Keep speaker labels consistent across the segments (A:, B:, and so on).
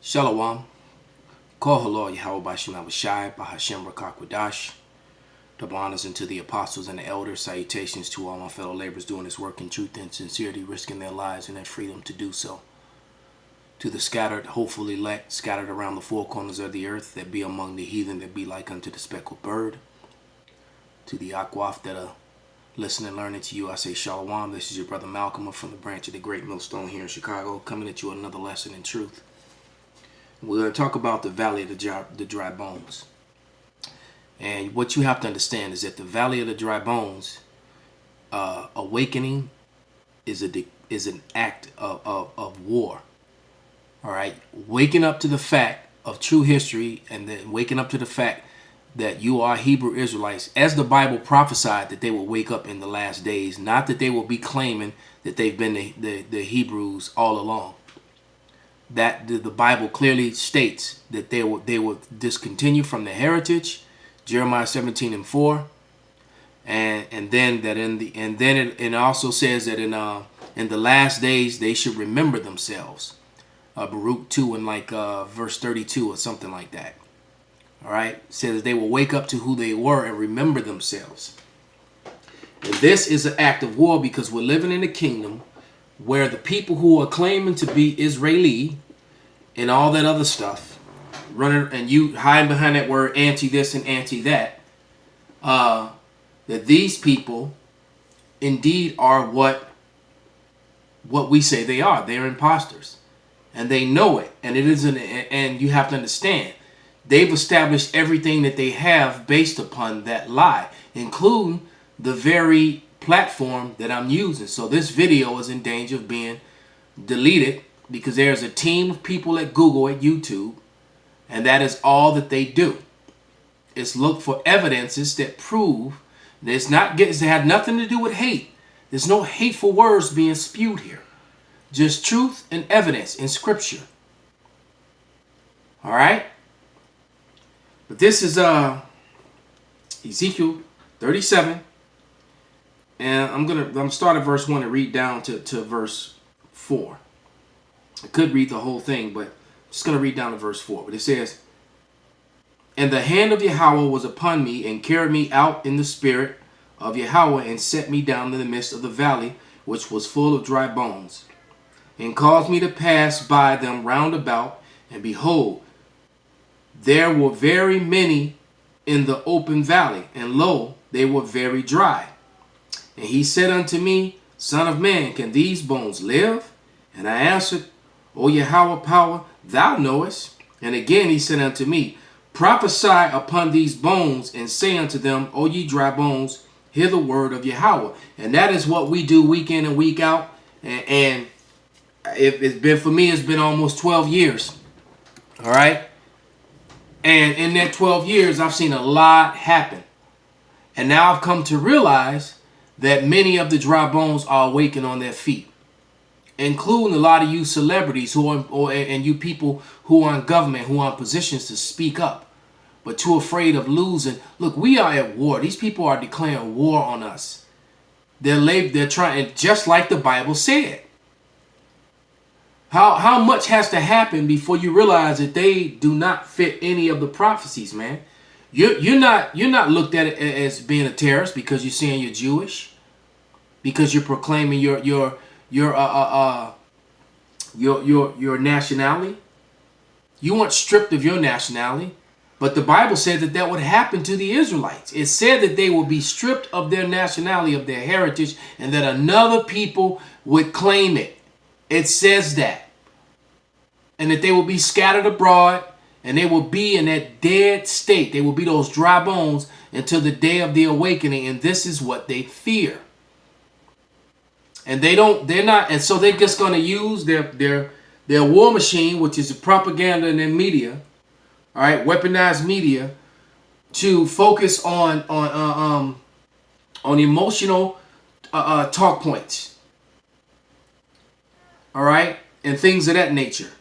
A: Shalom. Call halal Yahweh Bashar Bashar Bahashem Rakakwadash. Double honors unto the apostles and the elders. Salutations to all my fellow laborers doing this work in truth and sincerity, risking their lives and their freedom to do so. To the scattered, hopefully elect, scattered around the four corners of the earth, that be among the heathen, that be like unto the speckled bird. To the Akwaf that are listening and learning to you, I say Shalom. This is your brother MALCHAAMAH from the branch of the Great Millstone here in Chicago, coming at you another lesson in truth. We're going to talk about the valley of the dry bones. And what you have to understand is that the valley of the dry bones, awakening is an act of war. All right, waking up to the fact of true history, and then waking up to the fact that you are Hebrew Israelites, as the Bible prophesied that they will wake up in the last days, not that they will be claiming that they've been the Hebrews all along. That the Bible clearly states that they will discontinue from their heritage, Jeremiah 17:4, and then that it also says that in the last days they should remember themselves, Baruch 2 and verse 32 or something like that. All right, it says that they will wake up to who they were and remember themselves. And this is an act of war, because we're living in a kingdom where the people who are claiming to be Israeli and all that other stuff, running and you hiding behind that word anti this and anti that, that these people indeed are what we say they are. They're imposters, and they know it. And it isn't. And you have to understand, they've established everything that they have based upon that lie, including the very platform that I'm using. So this video is in danger of being deleted, because there's a team of people at Google, at YouTube, and that is all that they do. It's look for evidences that prove that it had nothing to do with hate. There's no hateful words being spewed here. Just truth and evidence in scripture. All right? But this is Ezekiel 37. And I'm gonna start at verse 1 and read down to verse 4. I could read the whole thing, but I'm just going to read down to verse 4. But it says, "And the hand of Yahweh was upon me, and carried me out in the spirit of Yahweh, and set me down in the midst of the valley, which was full of dry bones, and caused me to pass by them round about. And behold, there were very many in the open valley, and lo, they were very dry. And he said unto me, Son of man, can these bones live? And I answered, O Yahweh power, thou knowest. And again he said unto me, Prophesy upon these bones, and say unto them, O ye dry bones, hear the word of Yahweh." And that is what we do week in and week out. And it's been, for me, it's been almost 12 years. All right. And in that 12 years, I've seen a lot happen. And now I've come to realize that many of the dry bones are awakened on their feet, including a lot of you celebrities and you people who are in government, who are in positions to speak up, but too afraid of losing. Look, we are at war. These people are declaring war on us. They're trying, just like the Bible said. How much has to happen before you realize that they do not fit any of the prophecies, man? You're not looked at as being a terrorist because you're saying you're Jewish, because you're proclaiming your nationality. You weren't stripped of your nationality, but the Bible said that would happen to the Israelites. It said that they will be stripped of their nationality, of their heritage, and that another people would claim it. It says that. And that they will be scattered abroad, and they will be in that dead state. They will be those dry bones until the day of the awakening, and this is what they fear. And and so they're just going to use their war machine, which is the propaganda and their media, all right, weaponized media, to focus on emotional talk points, all right, and things of that nature,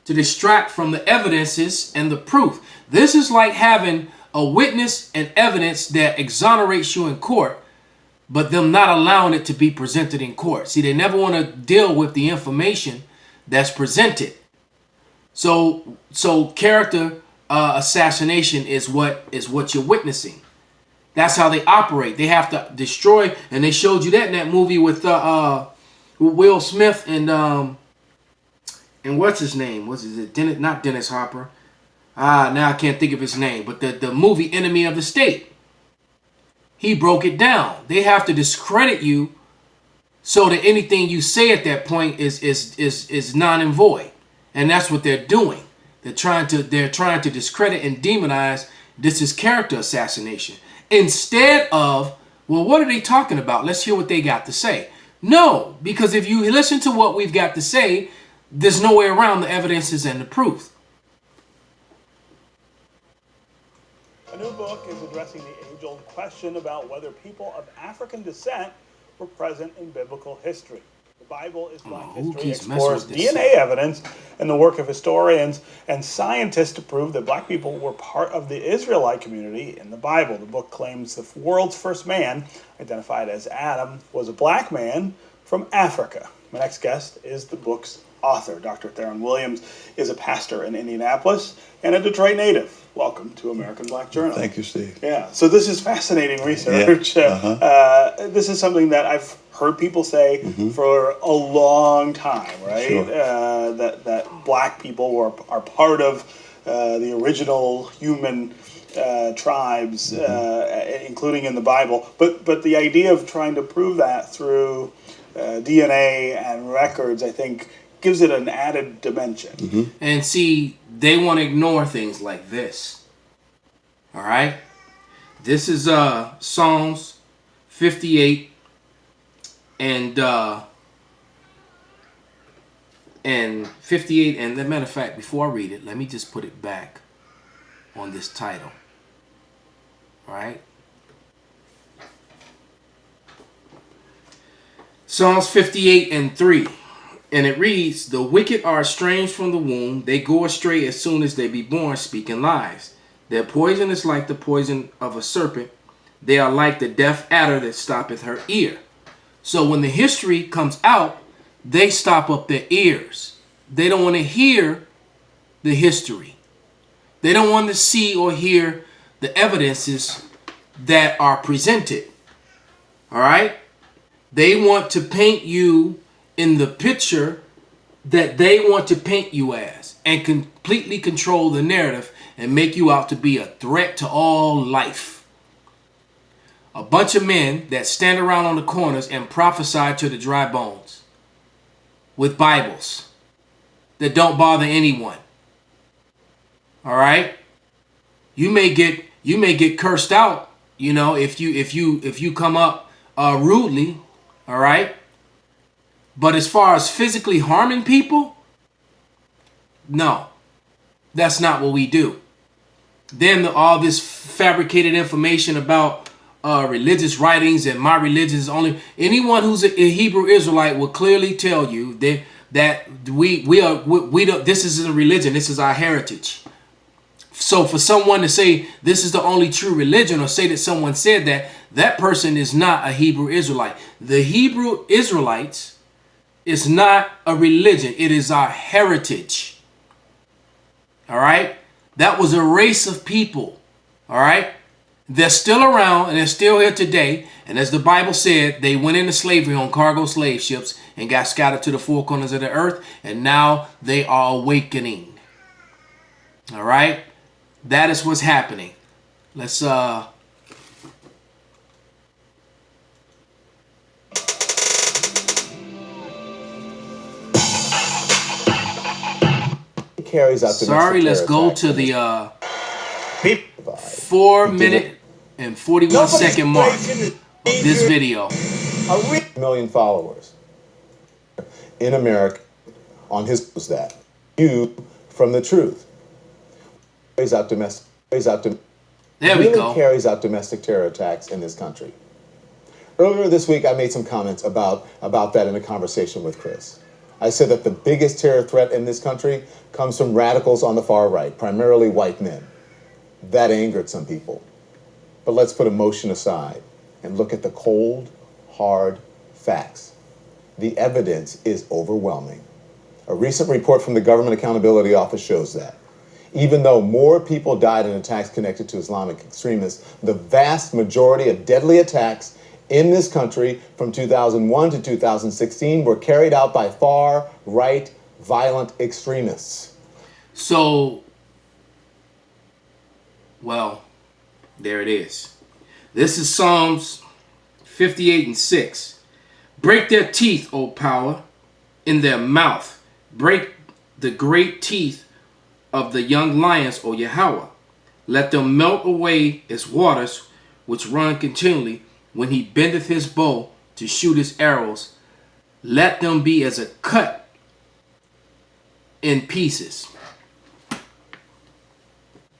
A: to distract from the evidences and the proof. This is like having a witness and evidence that exonerates you in court, but them not allowing it to be presented in court. See, they never want to deal with the information that's presented. So character assassination is what you're witnessing. That's how they operate. They have to destroy, and they showed you that in that movie with Will Smith and what's his name? What's it? Not Dennis Hopper. Now I can't think of his name. But the movie Enemy of the State. He broke it down. They have to discredit you so that anything you say at that point is non and void. And that's what they're doing. They're trying to discredit and demonize. This is character assassination. Instead of, well, what are they talking about? Let's hear what they got to say. No, because if you listen to what we've got to say, there's no way around the evidences and the proof.
B: A new book is addressing the age-old question about whether people of African descent were present in biblical history. The Bible is Black History explores DNA evidence and the work of historians and scientists to prove that black people were part of the Israelite community in the Bible. The book claims the world's first man, identified as Adam, was a black man from Africa. My next guest is the book's author. Dr. Theron Williams is a pastor in Indianapolis and a Detroit native. Welcome to American Black Journal.
C: Thank you, Steve.
B: Yeah, so this is fascinating research. Yeah. This is something that I've heard people say for a long time, right?
C: Sure.
B: That black people are part of the original human tribes, including in the Bible. But the idea of trying to prove that through DNA and records, I think, gives it an added dimension.
A: And see, they want to ignore things like this. All right? This is Psalms 58 and 58, and as a matter of fact, before I read it, let me just put it back on this title. All right? Psalms 58 and 3. And it reads, "The wicked are estranged from the womb. They go astray as soon as they be born, speaking lies. Their poison is like the poison of a serpent. They are like the deaf adder that stoppeth her ear." So when the history comes out, they stop up their ears. They don't want to hear the history. They don't want to see or hear the evidences that are presented. All right? They want to paint you in the picture that they want to paint you as and completely control the narrative and make you out to be a threat to all life. A bunch of men that stand around on the corners and prophesy to the dry bones with Bibles that don't bother anyone. All right? You may get cursed out, you know, if you come up rudely, all right? But as far as physically harming people, no, that's not what we do. Then all this fabricated information about religious writings and my religion is only, anyone who's a Hebrew Israelite will clearly tell you that we don't, this isn't a religion, this is our heritage. So for someone to say this is the only true religion, or say that someone said that, that person is not a Hebrew Israelite. The Hebrew Israelites is not a religion. It is our heritage. All right? That was a race of people. All right? They're still around and they're still here today. And as the Bible said, they went into slavery on cargo slave ships and got scattered to the four corners of the earth. And now they are awakening. All right? That is what's happening. Let's
D: carries out.
A: Sorry, let's go to the 4-minute and 41-second mark of this video.
D: A million followers in America on his was that you from the truth carries out domestic
A: there we go.
D: Carries out domestic terror attacks in this country. Earlier this week, I made some comments about that in a conversation with Chris. I said that the biggest terror threat in this country comes from radicals on the far right, primarily white men. That angered some people. But let's put emotion aside and look at the cold, hard facts. The evidence is overwhelming. A recent report from the Government Accountability Office shows that. Even though more people died in attacks connected to Islamic extremists, the vast majority of deadly attacks in this country from 2001 to 2016 were carried out by far-right violent extremists.
A: So, well, there it is. This is Psalms 58 and 6. Break their teeth, O power, in their mouth. Break the great teeth of the young lions, O Yahweh. Let them melt away as waters which run continually. When he bendeth his bow to shoot his arrows, let them be as a cut in pieces.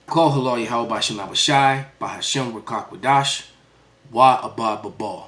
A: Call Halal Yahweh Bashar Bashai, Bahashem Rakak Wadash, Wa Abad Babal.